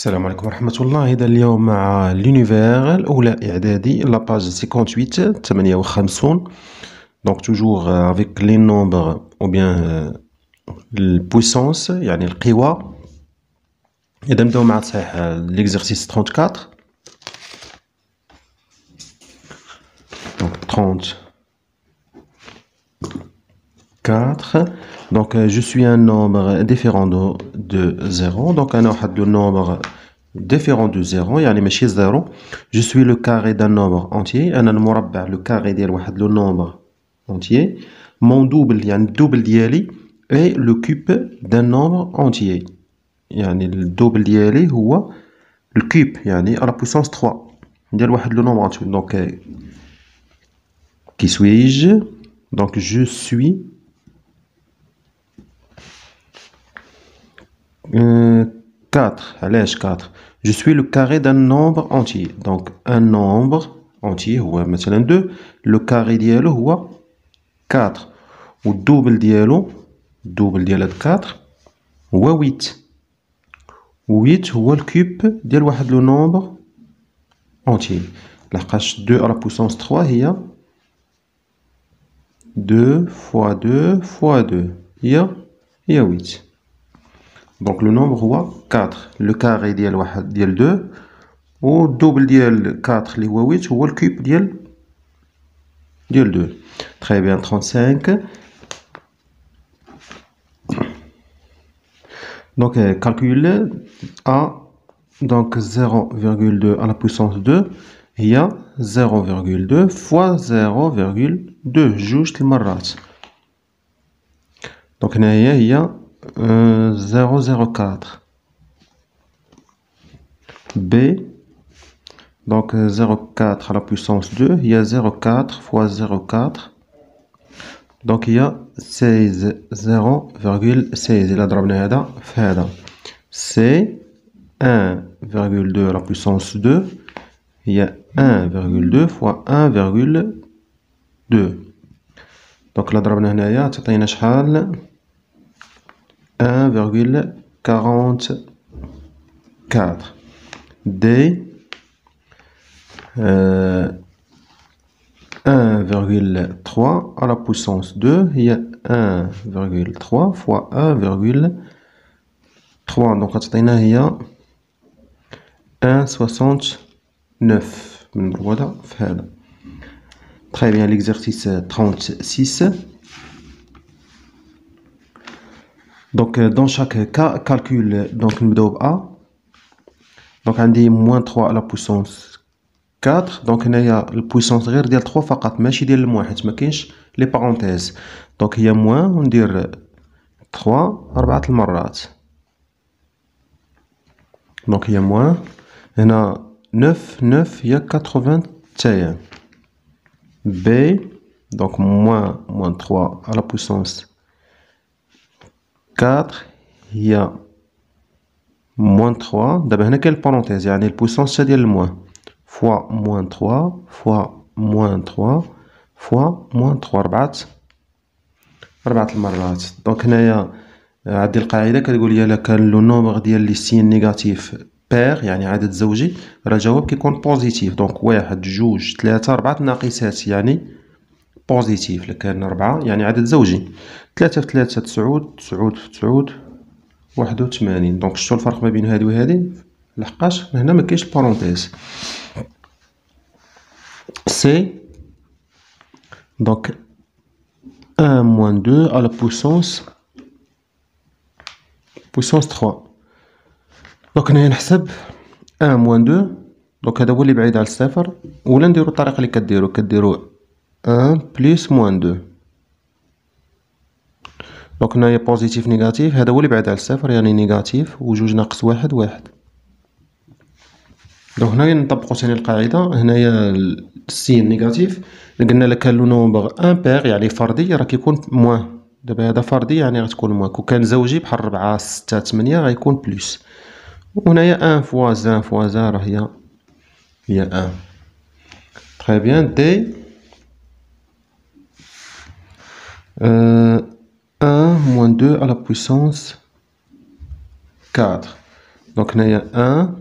السلام عليكم ورحمة الله. إذا اليوم مع l'univers الأولى إعدادي la page 58 58. Donc toujours avec les nombres ou bien البويسونس يعني القوى. إذا نبداو مع صحيح l'exercice 34. Donc 34. Donc je suis un nombre différent de 0. Donc أنا واحد nombre différent de 0 يعني ماشي 0. Je suis le carré d'un nombre entier. أنا المربع le carré ديال واحد le nombre entier. Mon double يعني الدوبل ديالي est le cube d'un nombre entier. يعني الدوبل ديالي هو الكوب يعني à la puissance 3 ديال واحد le nombre entier. Donc qui suis-je? Donc je suis 4. علاش 4? Je suis le carré d'un nombre entier. Donc un nombre entier هو مثلا 2. Le carré ديالو هو 4. والدوبل ديالو الدوبل ديال هاد 4 هو 8. 8 هو الكوب ديال واحد لو نومبر entier. لحقاش 2 à la puissance 3 هي 2 fois 2 fois 2 هي 8. Donc le nombre هو 4. Le carré ديال واحد ديال 2 والدوبل ديال 4 اللي هو 8 هو الكوب ديال 2. Très bien. 35. Donc calcule A. Donc 0,2 à la puissance 2 هي 0,2 fois 0,2 جوج المرات. Donc هنايا هي 0,04. B. Donc 0,4 à la puissance 2 il y a 0,4 fois 0,4. Donc il y a 16 0,16 إلا ضربنا هذا في هذا c'est 1,2 à la puissance 2 il y a 1,2 fois 1,2. donc إلا ضربنا هنايا تعطينا شحال 1,44. D 1,3 à la puissance 2 il y a 1,3 fois 1,3 donc تعطينا هي 1,69 من هذا في هذا. Très bien. L'exercice 36. Donc dans chaque cas calcul donc نبداو ب A. donc عندي moins 3 à la puissance 4. donc هنايا البويسونس غير ديال 3 فقط ماشي ديال الموان حيت ما كاينش لي بارونتيز. donc هي موان وندير 3 4 المرات. donc هي موان هنا 9 هي 81. B donc moins 3 à la puissance 4 هي moins 3. دابا هنا كاين البارونتيز يعني البويسونس ديال الموان fois moins 3 fois moins 3 fois moins 3 4 المرات. donc هنايا عندي القاعده كتقول لي الا كان لو نومبر ديال لي سين نيجاتيف بير يعني عدد زوجي راه الجواب كيكون بوزيتيف. دونك 1 2 3 4 ناقصات يعني بوزيتيف. الا كان 4 يعني عدد زوجي. 3 في 3 9 9 في 9 81. دونك شفتوا الفرق ما بين هذه وهذه لحقاش هنا ما كاينش بارونتيز. C donc 1 moins 2 à la puissance 3. donc هنا نحسب 1 moins 2. donc هذا هو اللي بعيد على الصفر ولا نديرو الطريقه اللي كديرو 1 plus moins 2. donc هنايا بوزيتيف نيجاتيف هذا هو اللي بعيد على الصفر يعني نيجاتيف وجوج ناقص واحد واحد. دونك هنايا نطبقو ثاني القاعده. هنايا السين نيجاتيف قلنا لك كان لو نومبر امبير يعني فردي راه كيكون موان. دابا هذا فردي يعني غتكون موان. كون كان زوجي بحال 4 6 8 غيكون بلس. وهنايا 1 فوا 1 فوا 1 راه هي 1. très bien. D 1 moins 2 à la puissance 4. دونك هنايا 1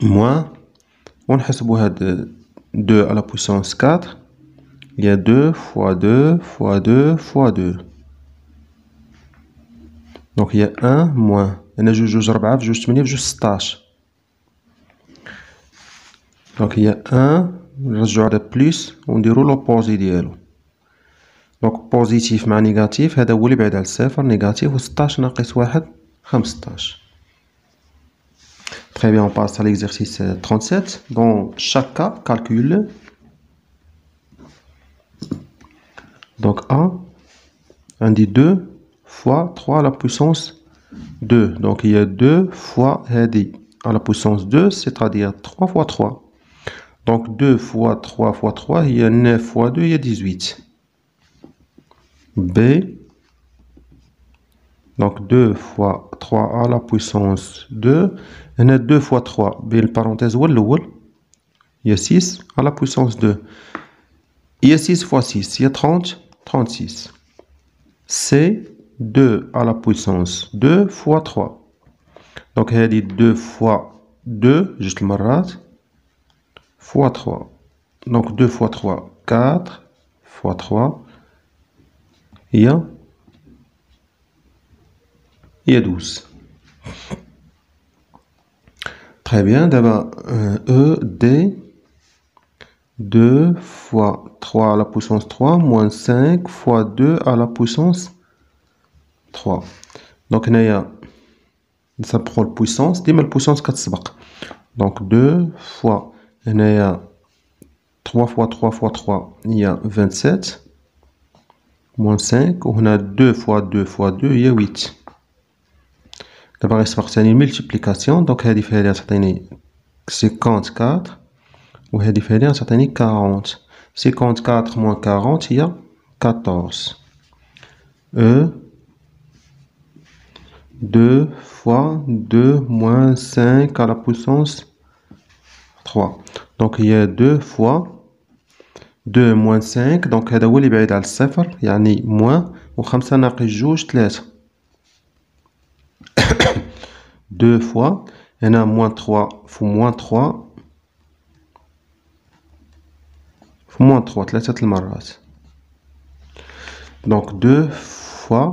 موان ونحسبو هاد 2 à la puissance 4. Il y a 2 fois 2 fois 2 fois 2. Donc il y a 1 moins. هنا جوج 4 في جوج 8 في جوج 16. Donc il y a 1 نرجعو على بلس ونديرو لوبوزي ديالو. دونك بوزيتيف مع نيجاتيف هذا هو اللي بعيد على الصفر نيجاتيف و 16 ناقص 1 15. Très bien, on passe à l'exercice 37. Dans chaque cas, calcule. Donc A, on dit 2 fois 3 à la puissance 2. Donc il y a 2 fois Hadi à la puissance 2, c'est-à-dire 3 fois 3. Donc 2 fois 3 fois 3, il y a 9 fois 2, il y a 18. B, donc 2 fois 3 à la puissance 2. On a 2 fois 3, بين parenthèse il y a 6 à la puissance 2. Il y a 6 fois 6, il y a 30, 36. C, 2 à la puissance 2 fois 3. Donc il y a 2 fois 2, juste le marat, fois 3. Donc 2 fois 3, 4, fois 3, il y a 12. Très bien, d'abord E, D, 2 fois 3 à la puissance 3 moins 5 fois 2 à la puissance 3. Donc ça prend la puissance, ديما البويسونس كتسبق. Donc 2 fois 3 fois 3 fois 3 il y a 27 moins 5 وهنا 2 fois 2 fois 2 il y a 8. دابا غيسبق ثاني الملتيبليكاسيون. دونك هذه فيها تعطيني 54 وهذه فيها تعطيني 40. 54 moins 40 هي 14. E 2 fois 2 moins 5 à la puissance 3. Donc il y a 2 fois 2 moins 5. Donc هذا هو اللي بعيد على الصفر يعني موان و5 ناقص جوج 3. 2 fois هنا moins 3 في moins 3 في moins 3 ثلاثة المرات. Donc 2 fois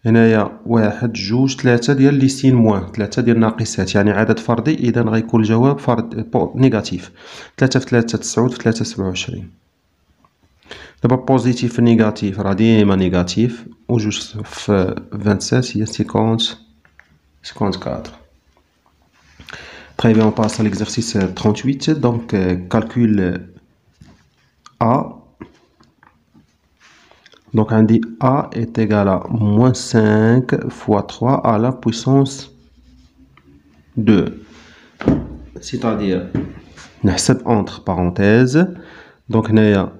هنايا 1 جوج 3 ديال لي سين موان 3 ديال ناقصات يعني عدد فردي إذا غيكون الجواب نيجاتيف. 3 في 3 9 في 3 27. دابا بوزيتيف في نيجاتيف راه ديما نيجاتيف وجوج في 27 هي 54. Très bien, on passe à l'exercice 38. Donc, calcul A. Donc, on dit A est égal à moins 5 fois 3 à la puissance 2. C'est-à-dire, نحسب entre parenthèses. Donc, هنايا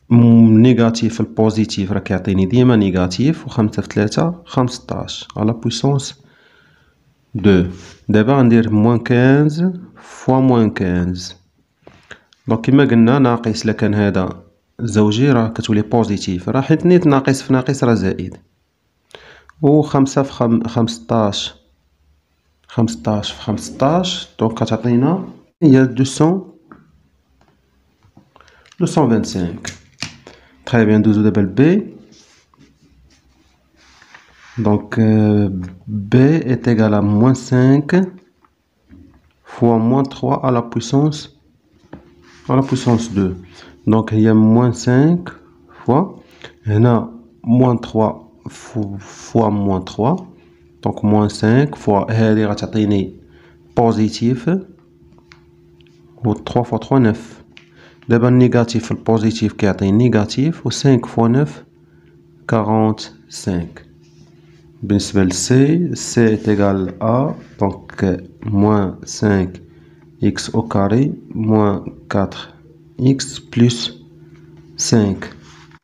négatif le positif راه كيعطيني ديما négatif و5 في 3 15 à la puissance 2. دابا غندير moins 15 fois moins 15. دونك كيما قلنا ناقص إلا كان هذا زوجي راه كتولي بوزيتيف راه حيت نيت ناقص في ناقص راه زائد. و 5 في 15 15 في 15 دونك كتعطينا هي 225. Très bien, ندوزو دابا ل B. Donc B est égal à moins 5 fois moins 3 à la puissance 2. Donc il y a moins 5 fois هنا moins 3 fois moins 3. Donc moins 5 fois هذه غتعطيني بوزيتيف و 3 fois 3 9. دابا النيجاتيف البوزيتيف كيعطي نيجاتيف و 5 fois 9 45. بالنسبة ل C est égal à donc moins 5x au carré moins 4x plus 5.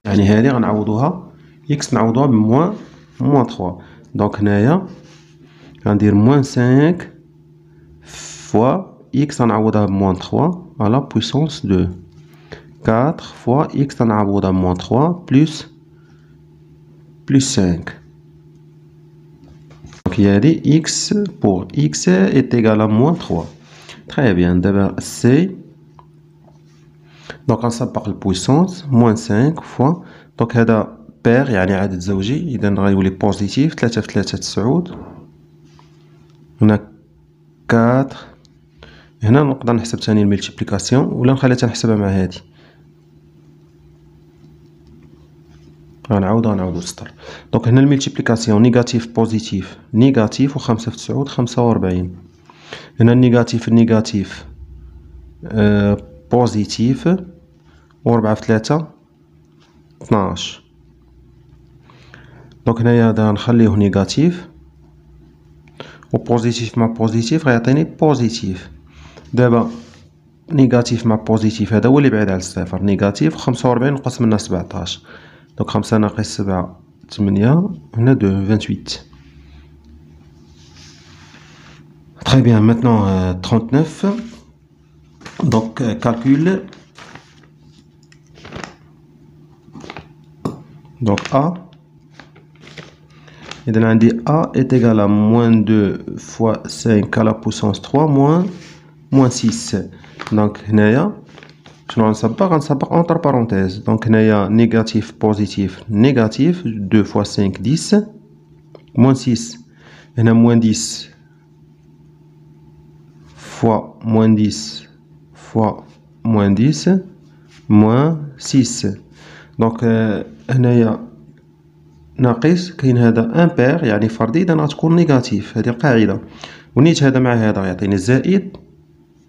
يعني هذه غنعوضوها x نعوضوها بموان moins 3. donc هنايا غندير moins 5 fois x غنعوضها بموان 3 à la puissance 2. 4 fois x غنعوضها بموان 3 plus 5. Donc, il y a dit x pour x est égal à moins 3. Très bien. D'abord, C. Donc, on s'en parle puissance. Moins 5 fois. Donc, هذا pair يعني عدد زوجي. إذا غيولي بوزيتيف. 3 في 3 9. هنا 4. هنا نقدر نحسب ثاني الملتيبليكاسيون ولا نخليها تنحسبها مع هادي. غنعاودو السطر. دونك هنا الملتيبليكاسيون نيجاتيف بوزيتيف نيجاتيف و 5 في 9 45. هنا النيجاتيف بوزيتيف و 4 في 3 12. دونك هنايا هذا نخليه نيجاتيف و بوزيتيف مع بوزيتيف غيعطيني بوزيتيف. دابا نيجاتيف مع بوزيتيف هذا هو اللي بعيد على الصفر. نيجاتيف 45 نقص منها 17. دونك 5 ناقص 7 8. هنا 2 28. Très bien, maintenant 39. Donc calcul. Donc A. Et donc on dit A est égal à moins 2 fois 5 à la puissance 3 moins 6. Donc هنايا شنو غنصبغ entre parenthèses. Donc هنايا négatif positif négatif 2 fois 5 10 moins 6. هنا moins 10 fois moins 10 fois moins 10 moins 6. Donc هنايا ناقص كاين هذا امبير يعني فردي اذا غتكون نيجاتيف. هذه قاعده ونيت هذا مع هذا يعطيني زائد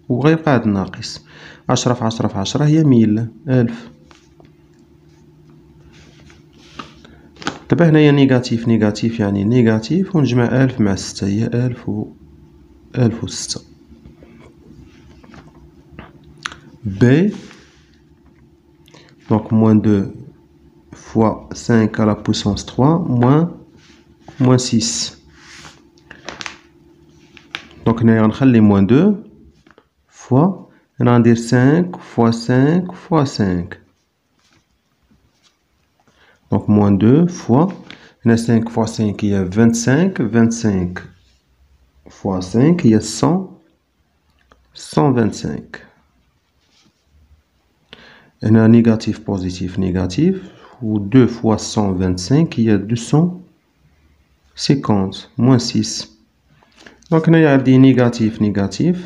وغيبقى هذا الناقص. 10 في 10 في 10 هي 1000. دابا هنايا نيجاتيف يعني نيجاتيف ونجمع 1000 مع 6 هي 1006. B. Donc moins 2 fois 5 à la puissance 3 moins 6. Donc هنايا غنخلي moins 2 fois هنا غندير 5 fois 5 fois 5. Donc moins 2 fois هنا 5 fois 5 هي 25 fois 5 هي 125. هنا négatif positif négatif ou 2 fois 125 il y a 250 moins 6. donc هنايا عندي négatif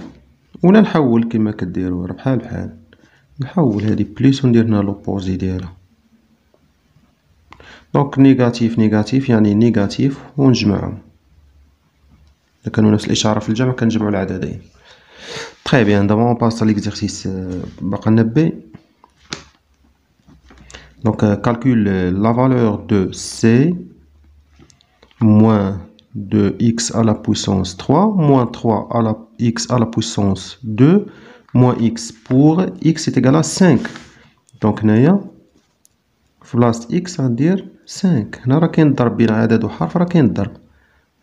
ولا نحول كما كديروا راه بحال نحول هذه بليس وندير هنا لوبوزي ديالها. دونك négatif يعني نيجاتيف ونجمعهم. إذا كانوا نفس الإشارة في الجمع كنجمعوا العددين. Très bien, d'abord on passe à l'exercice باقا لنا B. Donc calcule la valeur de C moins de x à la puissance 3 moins 3 à la x à la puissance 2 moins x pour x est égal à 5. Donc هنايا في بلاصة x غندير 5. هنا راه كاين الضرب بين عدد وحرف راه كاين الضرب.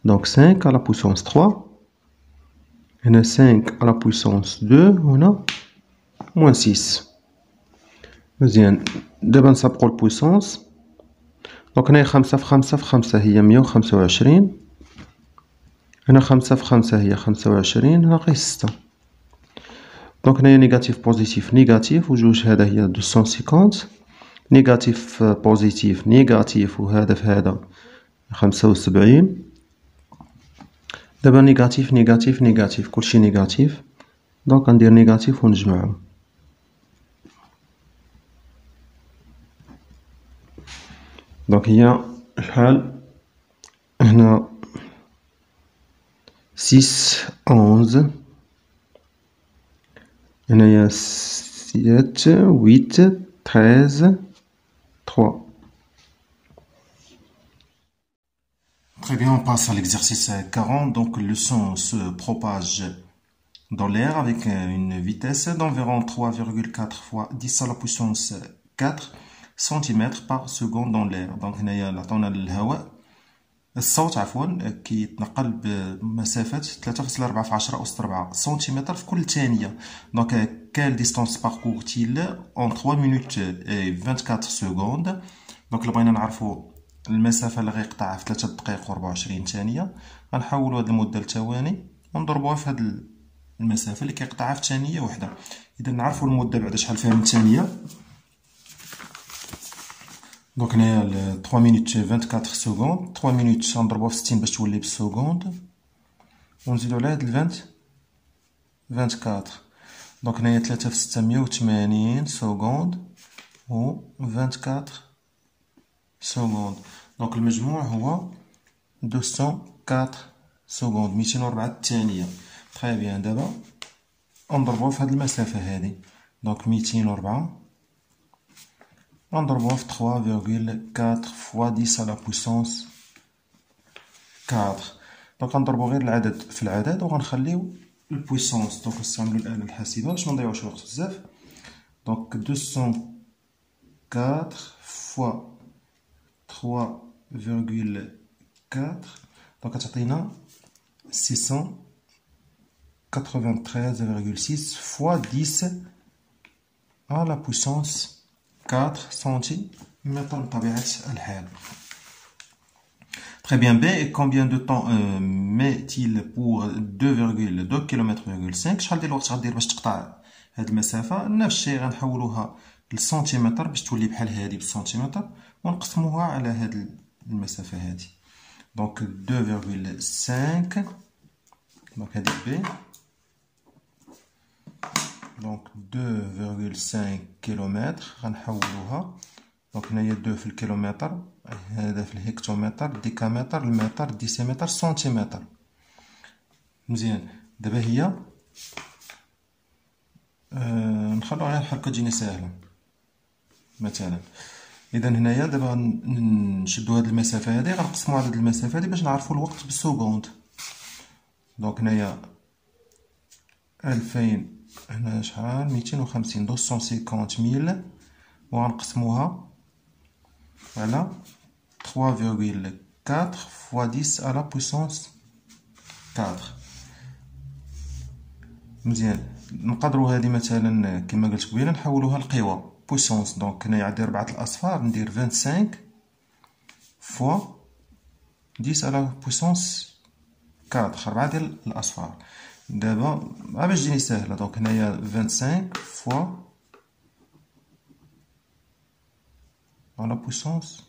Donc 5 à la puissance 3 هنا 5 à la puissance 2 هنا moins 6. مزيان دابا نسابقو البويسونس. دونك هنايا 5 في 5 في 5 هي 125. هنا 5 في 5 هي 25 ناقص 6. دونك هنايا نيجاتيف بوزيتيف نيجاتيف وجوج هذا هي 250. نيجاتيف بوزيتيف نيجاتيف وهذا في هذا 75. دابا نيجاتيف كلشي نيجاتيف. دونك غندير نيجاتيف ونجمعهم. دونك هي شحال هنا 6 11 هنايا 7 8 13 3. Très bien, on passe à l'exercice 40. Donc le son se propage dans l'air avec une vitesse d'environ 3,4 fois 10 à la puissance 4 cm par seconde dans l'air. Donc هنايا عطاونا الهواء الصوت عفوا كيتنقل بمسافة 3.4 في 10 أس 4 سنتيمتر في كل ثانية. Donc quelle distance parcourt-il en 3 minutes et 24 secondes. Donc اللي بغينا نعرفو المسافة اللي غيقطعها في 3 دقائق و 24 ثانية، غنحولو هاد المدة لثواني ونضربوها في هاد المسافة اللي كيقطعها في ثانية وحدة. إذا نعرفو المدة بعدا شحال فيها من ثانية. دونك هنايا 3 مينوت 24 سكوند، 3 مينوت غنضربوها في 60 باش تولي بالسكوند، ونزيدو على هاد 24. دونك هنايا 3 في 6 180 سكوند و 24 سكوند. دونك المجموع هو 204 سكوند، 204 ثانية. تري بيان. دابا نضربوها في هاد المسافة هادي. دونك 204 غنضربوها في 3,4 فوا 10 على بويسونس 4. دونك غنضربو غير العدد في العدد وغنخليو البويسونس. دونك نستعملو الآلة الحاسبة باش منضيعوش الوقت بزاف. دونك 204 فوا 3,4 دونك تعطينا 693,6 فوا 10 على بويسونس 4 سنتيمتر بطبيعة الحال. Très bien. B, et combien de temps met-il pour 2,2 km,5 شحال ديال الوقت غدير باش تقطع هاد المسافة؟ نفس الشيء غنحولوها للسنتيمتر باش تولي بحال هادي بالسنتيمتر ونقسموها على هاد المسافة هادي. دونك 2,5 دونك هادي B. دونك 2,5 كيلومتر غنحولوها. دونك هنايا 2 في الكيلومتر، هذا في الهكتومتر، ديكامتر، المتر، ديسيمتر، سنتيمتر. مزيان. دابا هي نخلوها غير هكا تجيني ساهلة مثلا. اذا هنايا دابا نشدو هاد المسافة هادي، غنقسمو عدد المسافة هادي باش نعرفو الوقت بالسكوند. دونك هنايا 2000 هنا شحال 250 250,000 وغنقسموها على 3,4 فوا 10 على بويسونس 4. مزيان. نقدروا هذه مثلا كما قلت قبيله نحولوها لقوى بويسونس. دونك هنايا عندي 4 الاصفار، ندير 25 فوا 10 على بويسونس 4، 4 ديال الاصفار. دابا باش تجيني ساهله، دونك هنايا 25 فوا على بويسونس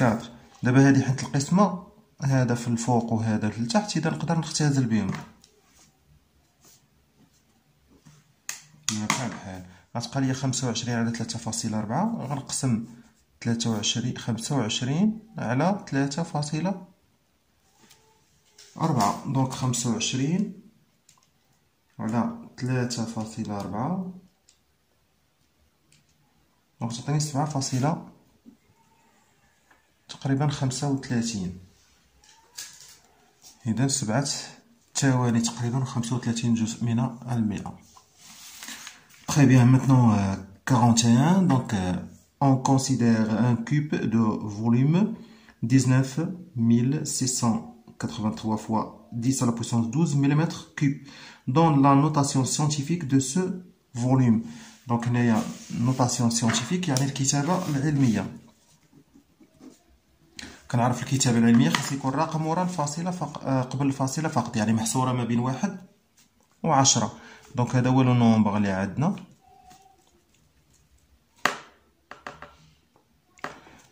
4. دابا هادي حيت القسمه هذا في الفوق وهذا في التحت، اذا نقدر نختزل بهم بحال بحال. غتبقى ليا 25 على 3.4 غنقسم 25 على 3.4. دونك 25 على 3.4 دونك تعطيني 7 تقريبا 35. إذا 7 ثواني تقريبا 35 جزء من المئة. Très bien, maintenant 41. Donc on considère un cube de volume 19 683 fois 10 à la puissance 12 mm3 dans la notation scientifique de ce volume. Donc il y a notation scientifique يعني الكتابة العلمية. كنعرف الكتابة العلمية خاص يكون رقم وراء الفاصلة قبل الفاصلة فقط، يعني محصورة ما بين 1 و 10. دونك هذا هو لو نومبر اللي عندنا.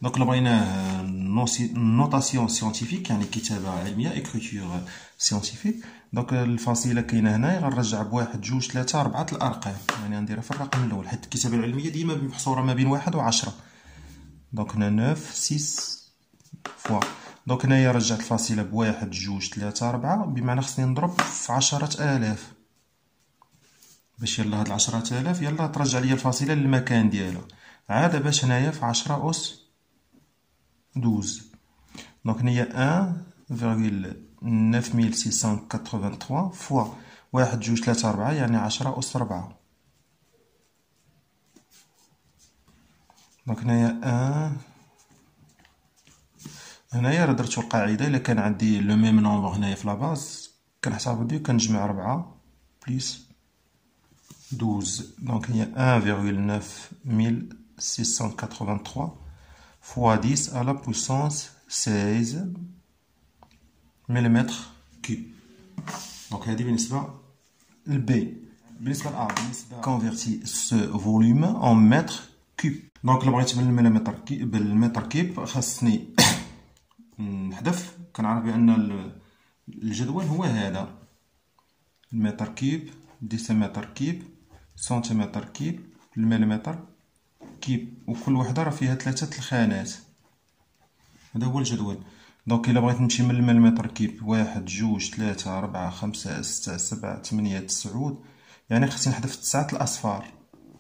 دونك لو بغيناه نوتاسيون سيونتيفيك يعني كتابة علمية إكريتور سيونتيفيك. دونك الفاصلة كاينة هنايا، غنرجع بواحد جوج 3 4 الأرقام، يعني غنديرها في الرقم الأول حيت الكتابة العلمية ديما محصورة ما بين 1 و 10. دونك هنا 9 6 فوا. دونك هنايا رجعت الفاصلة بواحد جوج 3 4، بمعنى خصني نضرب في 10,000 باش يلا هاد 10,000 يلا ترجع ليا الفاصلة للمكان ديالها. عاد باش هنايا في 10 أس 12. دونك هنايا 1,9683 فوا واحد جوج 3 4 يعني 10 أس 4. دونك هنايا راه درتو القاعدة. إلا كان عندي لو ميم نومبر هنايا في لاباز كنحسب بدي كنجمع 4 بليس 12. دونك هي 1,9683 fois 10 à la puissance 16 مليمتر كيب. دونك هذه بالنسبة للبي. بالنسبة لأ كونفيرتي سو فوليوم اون متر كيب. دونك إلا بغيت بالمتر كيب خاصني نحذف. كنعرف بأن الجدول هو هذا، المتر كيب، ديسيمتر كيب، سنتيمتر كيب، المليمتر كيب، وكل وحده راه فيها 3 الخانات. هذا هو الجدول. دونك الا بغيت نمشي من المليمتر كيب 1 2 3 4 5 6 7 8 9، يعني خاصني نحذف 9 الأصفار.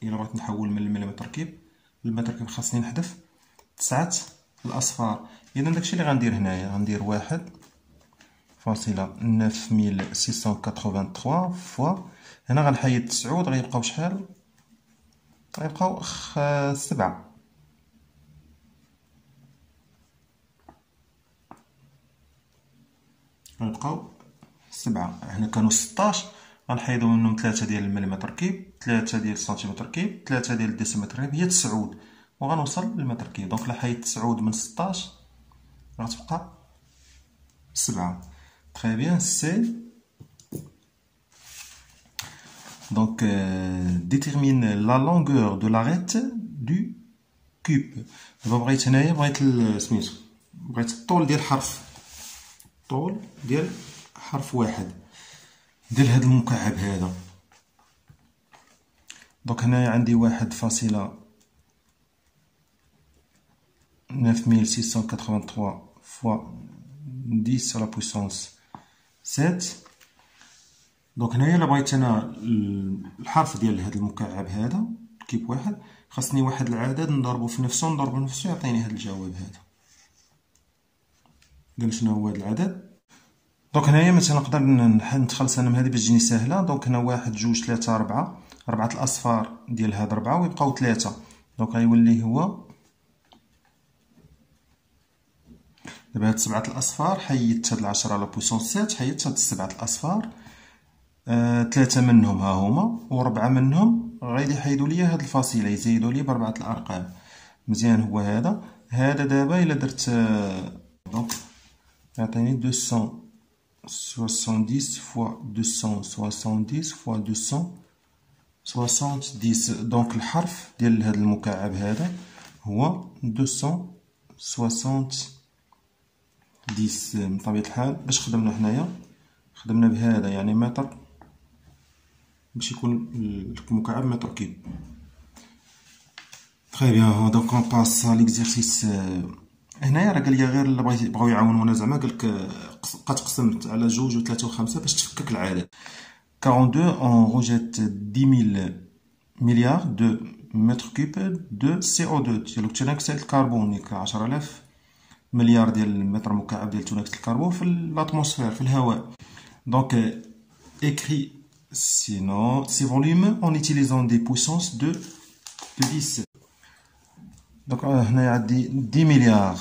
الا بغيت نحول من المليمتر كيب للمتر كيب خاصني نحذف 9 الأصفار. إذا داكشي اللي غندير هنايا، غندير 1.9683 فوا هنا غنحيد 9 غيبقاو شحال؟ غيبقاو 7. غيبقاو 7. هنا كانوا 16، غنحيدو منهم 3 ديال المليمتر كيب، 3 ديال السنتيمتر كيب، 3 ديال الديسيمتر كيب، هي 9 وغنوصل للمتر كيب. دونك إلا حيدت 9 من 16 غتبقى 7. Très bien, c'est donc détermine la longueur de l'arête du cube. دابا بغيت هنايا سميتو بغيت الطول ديال الطول ديال حرف واحد ديال هاد المكعب هذا. دونك هنايا عندي 1.9683 fois 10 à la puissance 7. دونك هنايا الا بغيت انا الحرف ديال هاد المكعب هذا كيب واحد، خاصني واحد العدد نضربو في نفسه يعطيني هاد الجواب هذا. قال شنو هو هاد العدد؟ دونك هنايا مثلا نقدر نتخلص انا من هادي باش تجيني ساهله. دونك هنا 1 2 3 4 4 الأصفار ديال هاد 4 ويبقاو 3. دونك غيولي هو دابا هاد 7 الأصفار حيدت هاد 10 على بويسونس 7، حيدت هاد 7 الأصفار. 3 منهم ها هما، و4 منهم غادي يحيدوا ليا هاد الفاصله، يزيدوا لي ب4 الأرقام. مزيان هو هذا دابا الا درت دونك يعطيني 270 فوا 270 فوا 270. دونك الحرف ديال هاد المكعب هذا هو 270. من طبيعة الحال باش خدمنا حنايا، خدمنا بهذا يعني متر باش يكون المكعب متر كيب. تري بيان. دونك اون باس ا ليكزارسيس. هنايا راه قال لي غير اللي بغاو يعاونونا زعما قالك بقات قسمت على 2 و 3 و 5 باش تفكك العدد. 42 اون روجيت 10,000 مليار دو متر كيب دو CO2 ديال ثاني اكسيد الكربون. 10,000 مليار ديال المتر مكعب ديال ثاني اكسيد الكربون في الاتموسفير في الهواء. دونك écrit sinon ces volumes en utilisant des puissances de 10. دونك هنايا عندي 10 مليار.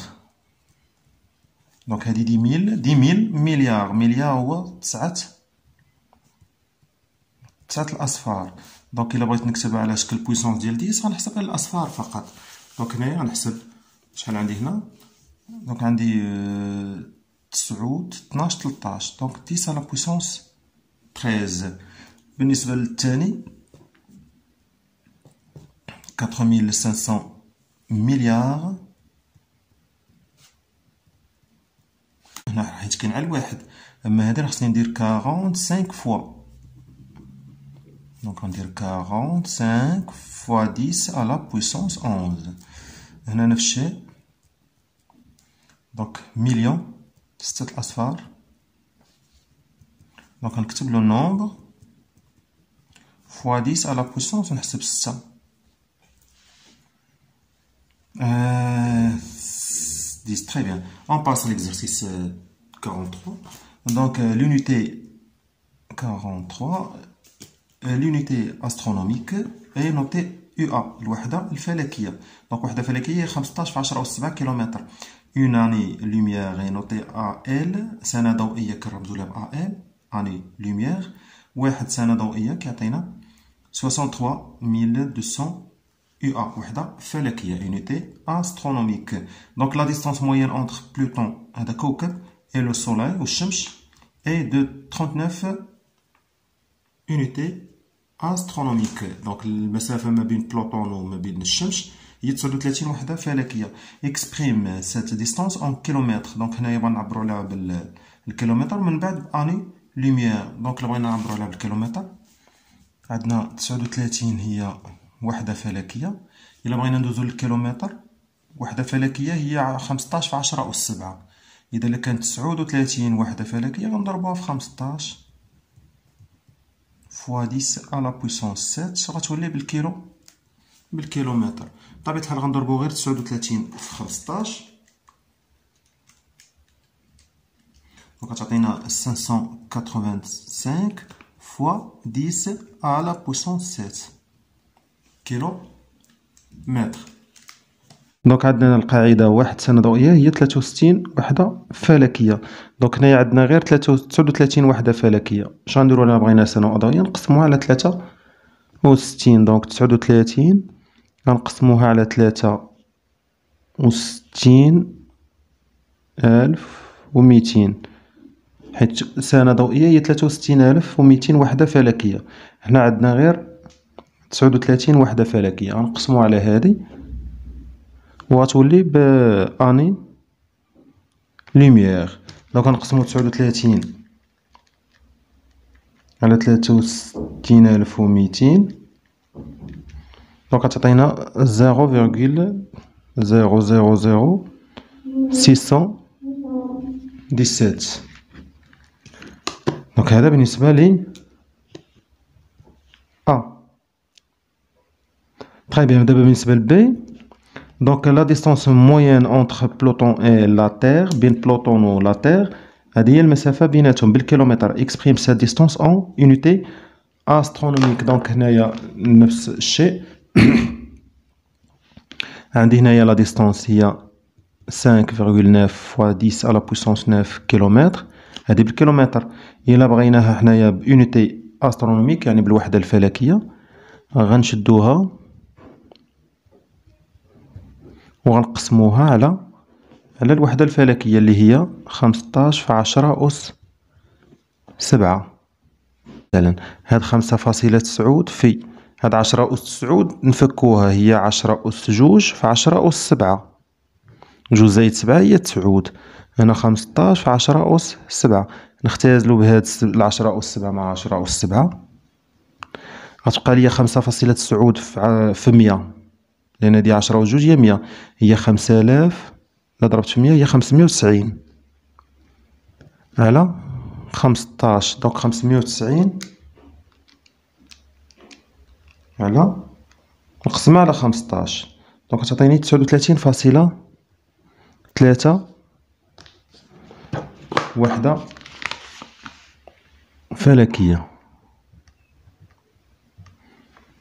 دونك هادي 10,000 مليار هو 9 الأصفار. دونك إلا بغيت نكتبها على شكل بويسونس ديال 10 غنحسب على الأصفار فقط. دونك هنايا غنحسب شحال عندي هنا. دونك عندي 9 12 13. دونك 10 على بويسونس 13. بالنسبة للثاني 4500 مليار. هنا حيت كاين على الواحد، اما هادي خصني ندير 45 فوا. دونك غندير 45 فوا 10 على بويسونس 11. هنا نفس الشيء. دونك مليون 6 الأصفار. دونك نكتب لو نومبر فوا 10 على بويسونس ونحسب 6. 10. Très bien. On passe à l'exercice 43. Donc l'unité 43, l'unité astronomique est notée UA, الوحدة الفلكية. دونك وحدة فلكية هي 15 في 10 أس 7 كيلومتر. Une année lumière est notée AL، سنة ضوئية كنرمزو لها ب AL، année lumière. واحد سنة ضوئية كيعطينا 63200 UA وحدة فلكية unité astronomique. Donc la distance moyenne entre Pluton هذا كوكب et le soleil والشمس est de 39 unités astronomiques. Donc المسافة ما بين بلوطون وما بين الشمس هي 39 وحدة فلكية. Exprime cette distance en kilomètres. Donc هنايا بنعبرو عليها بالكيلومتر من بعد بأني لوميير. دونك لو بغينا نعبرو عليها بالكيلومتر عندنا 39 هي وحدة فلكية. إلا بغينا ندوزو للكيلومتر وحدة فلكية هي 15 في 10 أس 7. إذا إلا كانت 39 وحدة فلكية غنضربوها في 15 فوا 10 على بويسونس 7 غتولي بالكيلومتر. بطبيعة الحال غنضربو غير 39 في 15 وكتعطينا 585 فوا 10 على بويسونس 7 كيلو متر. دونك عندنا القاعدة واحد سنة ضوئية هي 63 وحدة فلكية. دونك هنايا عندنا غير 39 وحدة فلكية. اش غنديرو إلا بغينا سنة ضوئية نقسموها على 63. دونك 39 غنقسموها على 63,200 حيت سنة ضوئية هي 63,200 وحدة فلكية. هنا عندنا غير 39 وحدة فلكية غنقسمو على هادي وغتولي بأني لوميير. دونك غنقسمو 39 على 63,200 دونك غتعطينا 0,000617. دونك هذا بالنسبة لي Très bien, دابا بالنسبة ل B. Donc la distance moyenne entre Pluton et la Terre, بين Pluton و la Terre هذه هي المسافة بيناتهم بالكيلومتر. Exprime cette distance en unité astronomique. Donc هنايا نفس الشيء. عندي هنايا la distance هي 5,9 fois 10 à la puissance 9 كيلومتر. هذه بالكيلومتر. إلا بغيناها حنايا بأونيتي أسترونوميك يعني بالوحدة الفلكية غنشدوها وغنقسموها على الوحدة الفلكية اللي هي 15 في 10 أس 7. مثلا هاد 5.9 في هاد 10 أس 9 نفكوها هي 10 أس 2 في 10 أس 7. 2 زايد 7 هي 9. هنا 15 في 10 أس 7 نختازلو بهاد 10 أس 7 مع 10 أس 7 غتبقى ليا 5.9 في 100 لأن هادي 10 و 2 هي 100 هي 5000 إلا ضربت في 100 هي 590 على 15. دونك 590 على نقسمها على 15 دونك تعطيني 39.3 وحدة فلكية.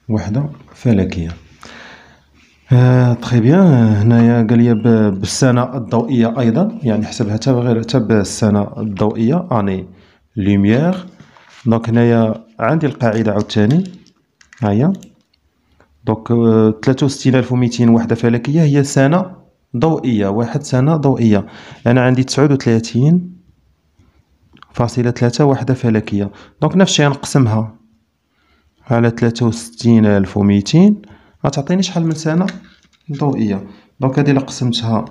وحدة فلكية. تري بيان. هنايا قاليا بالسنة الضوئية أيضا يعني حسبها حتى بالسنة الضوئية أني لوميير. دونك هنايا عندي القاعدة عاوتاني هاهي. دونك 63,200 وحدة فلكية هي سنة ضوئية. واحد سنة ضوئية. أنا عندي 39.3 وحدة فلكية. دونك نفس الشيء نقسمها على 63,200 غتعطيني شحال من سنة ضوئية. دونك هادي إلا قسمتها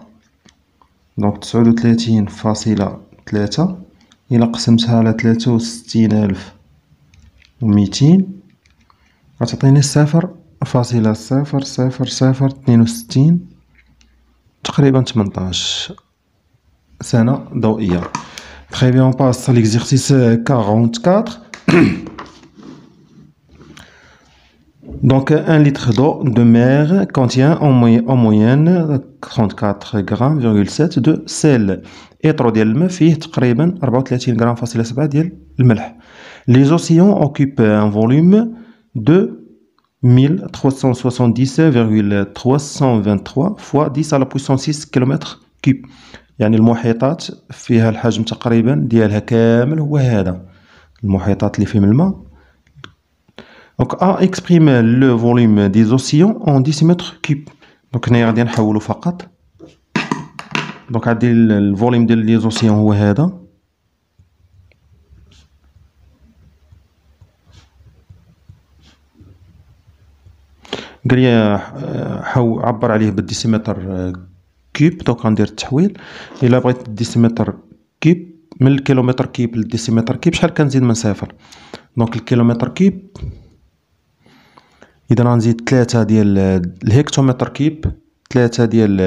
دونك 39.3 إلا قسمتها على 63,200 غتعطيني 0.000062 تقريبا 18 سنة ضوئية. Très bien, on passe à l'exercice 44. Donc, un litre d'eau de mer contient en moyenne 34,7 de sel. إطرو ديال الماء فيه تقريبا 34.7 ديال الملح. Les océans occupent un volume de 1377,323 fois 10 à la puissance 6 km كيب. يعني المحيطات فيها الحجم تقريبا ديالها كامل هو هذا. المحيطات اللي فيهم الماء دونك A exprime le volume des océans en décimètres cubes. دونك هنايا غادي نحولو فقط. دونك عندي الفوليوم ديال لي زوسيون هو هذا. قال لي عبر عليه بالديسيمتر كيوب. دونك غندير التحويل. الا بغيت الديسيمتر كيوب من الكيلومتر كيوب للديسيمتر كيوب شحال كنزيد من صفر؟ دونك الكيلومتر كيوب اذا غنزيد 3 ديال الهكتومتر كيوب، 3 ديال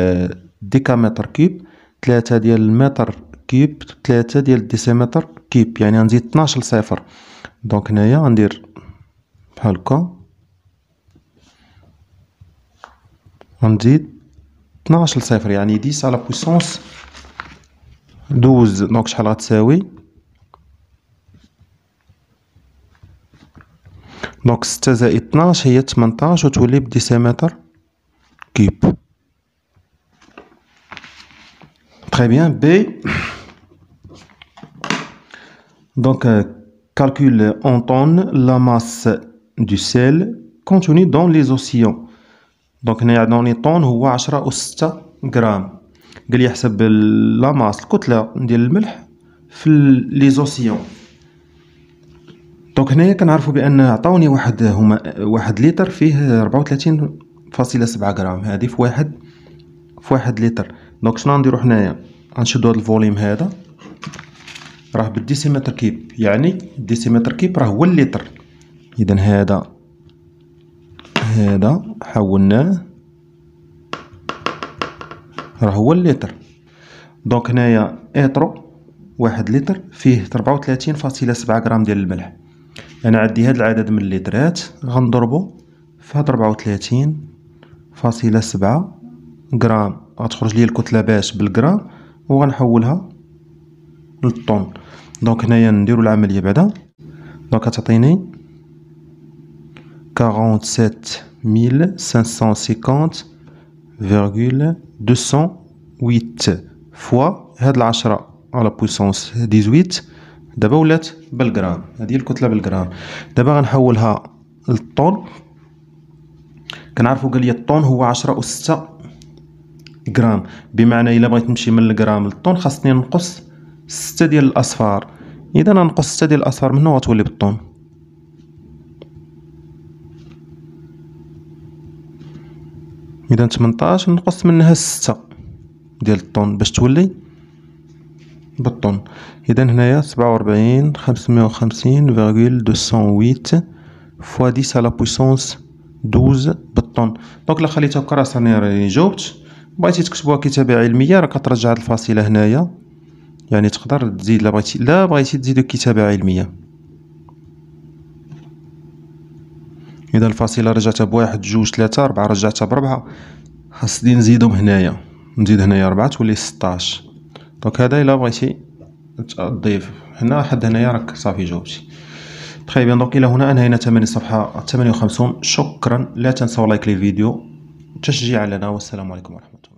الديكامتر كيوب، 3 ديال المتر كيوب، 3 ديال الديسيمتر كيوب، يعني غنزيد 12 صفر. دونك هنايا غندير بحال هكا غنزيد 12 صفر يعني 10 على بويسونس 12. دونك شحال غتساوي؟ دونك 6 زائد 12 هي 18 وتولي بديسيمتر كيوب. Très bien. B. Donc, calcule en tonnes la masse du sel contenu dans les océans. Donc, هنا عندنا طون هو 10 أس 6 غرام. قال لي حسب لا ماس الكتلة ديال الملح في لي زوسيون. دونك هنايا كنعرفو بأن عطاوني واحد لتر فيه 34.7 غرام. هادي في واحد لتر. دونك شنو غنديرو حنايا؟ غنشدو هاد الفوليوم هذا راه بالديسيمتر كيب، يعني الديسيمتر كيب راه هو اللتر. اذا هذا حولناه راه هو اللتر. دونك هنايا ايترو 1 لتر فيه 34.7 غرام ديال الملح. انا عندي هاد العدد من اللترات غنضربو في هاد 34.7 غرام، غتخرج لي الكتله باش بالغرام وغنحولها للطن. دونك هنايا نديرو العمليه بعدا. دونك غتعطيني 47.550,208 فوا هاد 10 على بويسونس 18. دابا ولات بالغرام، هادي الكتله بالغرام. دابا غنحولها للطن. كنعرفو قال لي الطن هو 10 أس 6 غرام، بمعنى الا بغيت نمشي من الغرام للطن خاصني نقص 6 ديال الاصفار. اذا ننقص 6 ديال الاصفار منه غتولي بالطن. اذا 18 نقص منها 6 ديال الطن باش تولي بالطن. اذا هنايا 47.550,208 فوا 10 على بويسونس 12 بالطن. دونك الا خليتها هكا راني جاوبت. بغيتي تكتبوها كتابة علمية راك ترجع هاد الفاصلة هنايا، يعني تقدر تزيد لا بغيتي تزيدو كتابة علمية. إذا الفاصلة رجعتها بواحد جوج 3 4 رجعتها بربعة، خاصني نزيدهم هنايا، نزيد هنايا 4 تولي 16. دونك هذا إلا بغيتي تضيف هنا حد هنايا راك صافي جاوبتي. تخي بيان. دونك إلى هنا أنهينا تمارين الصفحة 58. شكرا. لا تنسوا لايك للفيديو تشجيعا لنا، والسلام عليكم ورحمة الله.